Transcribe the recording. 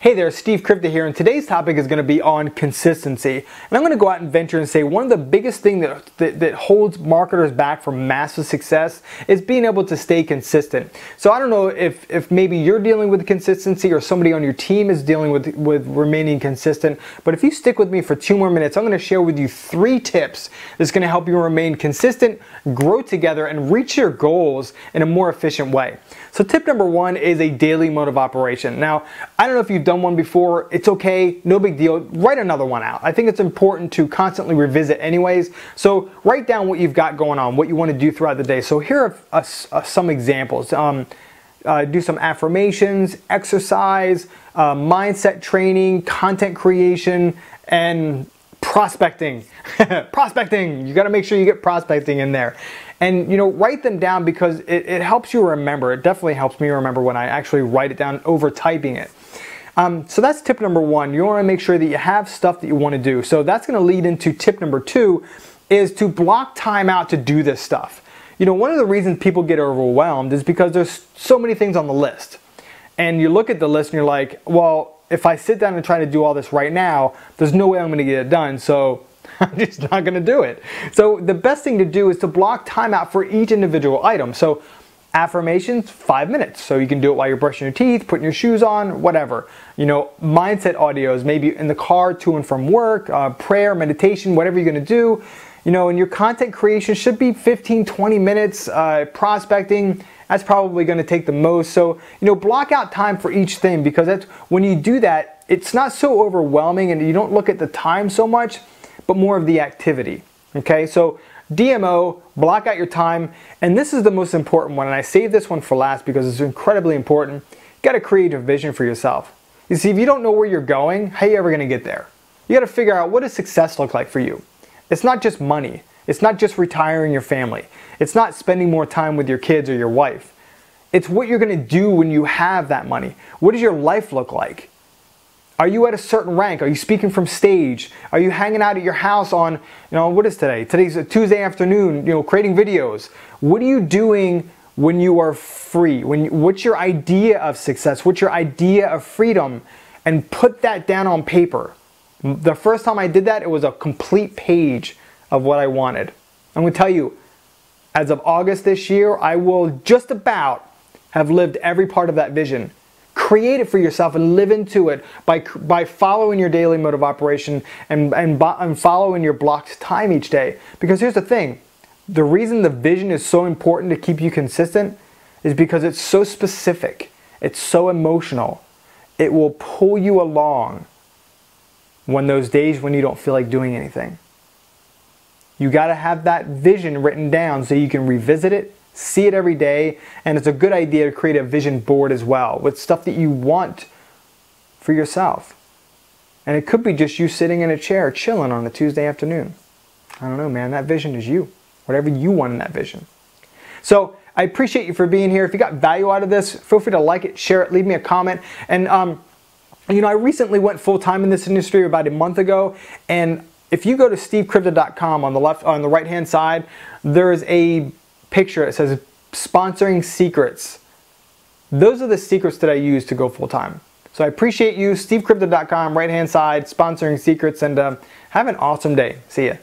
Hey there, Steve Kripke here, and today's topic is going to be on consistency. And I'm going to go out and venture and say one of the biggest things that holds marketers back from massive success is being able to stay consistent. So I don't know if maybe you're dealing with consistency or somebody on your team is dealing with remaining consistent, but if you stick with me for 2 more minutes, I'm going to share with you 3 tips that's going to help you remain consistent, grow together, and reach your goals in a more efficient way. So tip number 1 is a daily mode of operation. Now, I don't know if you've done one before. It's okay, no big deal. Write another one out. I think it's important to constantly revisit anyways. So write down what you've got going on, what you want to do throughout the day. So here are some examples. Do some affirmations, exercise, mindset training, content creation, and prospecting. Prospecting. You got to make sure you get prospecting in there. And write them down because it helps you remember. It definitely helps me remember when I actually write it down over typing it. So that's tip number 1. You want to make sure that you have stuff that you want to do. So that's going to lead into tip number 2 is to block time out to do this stuff. One of the reasons people get overwhelmed is because there's so many things on the list. And you look at the list and you're like, well, if I sit down and try to do all this right now, there's no way I'm going to get it done. So I'm just not going to do it. So the best thing to do is to block time out for each individual item. So affirmations, 5 minutes. So you can do it while you're brushing your teeth, putting your shoes on, whatever. Mindset audios, maybe in the car to and from work, prayer, meditation, whatever you're going to do. And your content creation should be 15, 20 minutes. Prospecting, that's probably going to take the most. So, block out time for each thing because that's when you do that, it's not so overwhelming and you don't look at the time so much, but more of the activity. Okay, so DMO, block out your time, and this is the most important one, and I saved this one for last because it's incredibly important. You got to create a vision for yourself. You see, if you don't know where you're going, how are you ever going to get there? You got to figure out what does success look like for you. It's not just money. It's not just retiring your family. It's not spending more time with your kids or your wife. It's what you're going to do when you have that money. What does your life look like? Are you at a certain rank? Are you speaking from stage? Are you hanging out at your house on, what is today? Today's a Tuesday afternoon, creating videos. What are you doing when you are free? What's your idea of success? What's your idea of freedom? And put that down on paper. The first time I did that, it was a complete page of what I wanted. I'm going to tell you, as of August this year, I will just about have lived every part of that vision. Create it for yourself and live into it by following your daily mode of operation and following your blocked time each day. Because here's the thing, the reason the vision is so important to keep you consistent is because it's so specific, it's so emotional. It will pull you along when those days when you don't feel like doing anything. You got to have that vision written down so you can revisit it, see it every day, and it's a good idea to create a vision board as well with stuff that you want for yourself. And it could be just you sitting in a chair chilling on a Tuesday afternoon. I don't know, man, that vision is you. Whatever you want in that vision. So I appreciate you for being here. If you got value out of this, feel free to like it, share it, leave me a comment. And I recently went full-time in this industry about a month ago, and if you go to stevekripke.com on the right-hand side, there's a picture that says sponsoring secrets. Those are the secrets that I use to go full-time. So I appreciate you. stevekripke.com, right-hand side, sponsoring secrets, and have an awesome day. See ya.